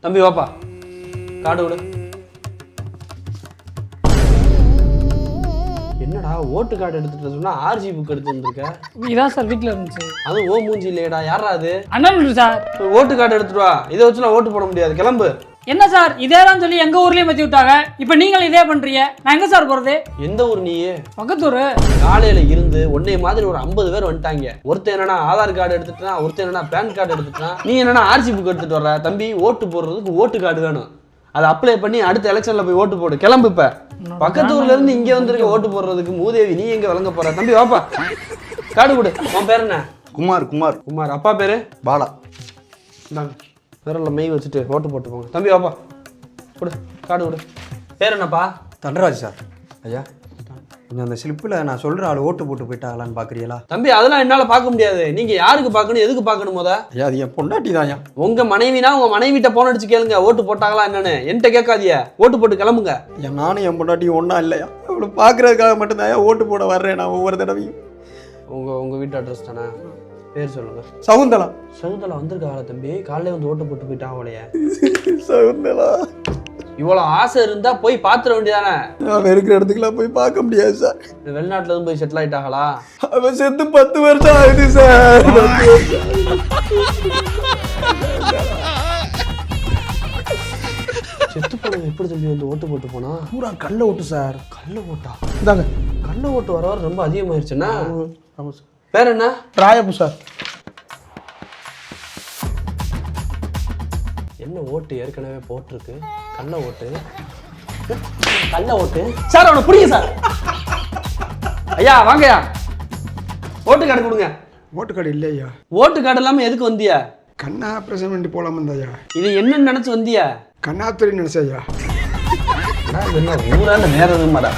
தம்பி வாப்பா, கார்டு விடு. என்னடா ஓட்டு கார்டு எடுத்துட்டு சொன்னா ஆர்ஜி புக் எடுத்து வந்திருக்க? இதான் சார் வீட்டில் இருந்துச்சு. அது ஓ மூஞ்சி இல்லையடா, யாரா அது? அண்ணன் சார். ஓட்டு கார்டு எடுத்துட்டு வா, இதை வச்சு நான் ஓட்டு போட முடியாது, கிளம்பு. என்ன சார் இதேதான் சொல்லி எங்க ஊர்லயும் பத்தி விட்டாங்க, இப்ப நீங்களும் இதே பண்றீங்க. நான் எங்க சார் போறது? எந்த ஊர் நீ? பக்கத்தூர். காலையில இருந்து உன்னை மாதிரி ஒரு 50 பேர் வந்துட்டாங்க. ஒருத்தன் என்னன்னா ஆதார் கார்டு எடுத்துட்டான், ஒருத்தன் என்னன்னா பேன் கார்டு எடுத்துட்டான், நீ என்னன்னா ஆர்சி புக் எடுத்துட்டு வர்ற. தம்பி, ஓட்டு போடுறதுக்கு ஓட்டு கார்டு வேணும், அதை அப்ளை பண்ணி அடுத்த எலெக்ஷன்ல போய் ஓட்டு போடு, கிளம்பு. இப்ப பக்கத்தூர்ல இருந்து இங்க வந்திருக்க ஓட்டு போடுறதுக்கு மூதேவி, நீ எங்க விளங்க போற? தம்பி வாப்பா, கார்டு கொடு. உன் பேர் என்ன? குமார். குமார். குமார். அப்பா பேரு? பாலா. இந்தாங்க, விரல்ல மெய் வச்சுட்டு ஓட்டு போட்டு போங்க. தம்பி வாப்பா, கொடு, கார்டு கொடு. பேர் என்னப்பா? தண்டராஜ் சார். ஐயா, கொஞ்சம் அந்த ஸ்லிப்பில் நான் சொல்கிற ஆள் ஓட்டு போட்டு போயிட்டாங்களான்னு பார்க்குறீங்களா? தம்பி, அதெல்லாம் என்னால் பார்க்க முடியாது. நீங்கள் யாருக்கு பார்க்கணும், எதுக்கு பார்க்கணும்? முத ஐயா, அது என் பொண்டாட்டி தான். ஐயா, உங்கள் மனைவினா உங்கள் மனைவிட்ட போன் அடிச்சு கேளுங்க, ஓட்டு போட்டாங்களா என்னன்னு. என்கிட்ட கேட்காதிய, ஓட்டு போட்டு கிளம்புங்க. ஐயா, நானும் என் பொண்டாட்டியும் ஒன்றா இல்லையா? அவளை பார்க்குறதுக்காக மட்டும்தான் ஐயா ஓட்டு போட வர்றேன் நான் ஒவ்வொரு தடவையும். உங்கள் வீட்டு அட்ரஸ் தானே? பேர் சொல்லுங்க. சகுந்தலா. சகுந்தலா வந்திருக்காங்களா தம்பி? காலையில வந்து ஓட்டு போட்டு போயிட்டான் அவளைய. சகுந்தலா. இவ்வளோ ஆசை இருந்தா போய் பாத்துற வேண்டியதானே? அவன் இருக்கிற இடத்துக்குலாம் போய் பார்க்க முடியாது சார். வெளிநாட்டுல இருந்து போய் செட்டில் ஆயிட்டாங்களா? அவன் செத்து 10 வருஷம் ஆகுது சார். செத்து போனவங்க எப்படி தம்பி வந்து ஓட்டு போட்டு போனா? பூரா கள்ள ஓட்டு சார். கள்ள ஓட்டா? இதாங்க, கள்ள ஓட்டு வர வர ரொம்ப அதிகமாயிருச்சுன்னா. ஆமாம் சார். பேர் என்ன? ராயப்பு சார். என்ன ஓட்டு ஏற்கனவே போட்டிருக்கு, கள்ள ஓட்டு. கள்ள ஓட்டு சார், அவனை பிடிங்க சார். ஐயா வாங்கய்யா, ஓட்டு கார்டு கொடுங்க. ஓட்டு கார்டு இல்லையா? ஓட்டு கார்டு இல்லாம எதுக்கு வந்தியா? கண்ணா பிரசன் பண்ணி போலாம இருந்தாயா? இது என்னன்னு நினைச்சு வந்தியா? கண்ணாத்துறை நினைச்சாயா? என்ன ஊரால வேற எதுவும் மாடா.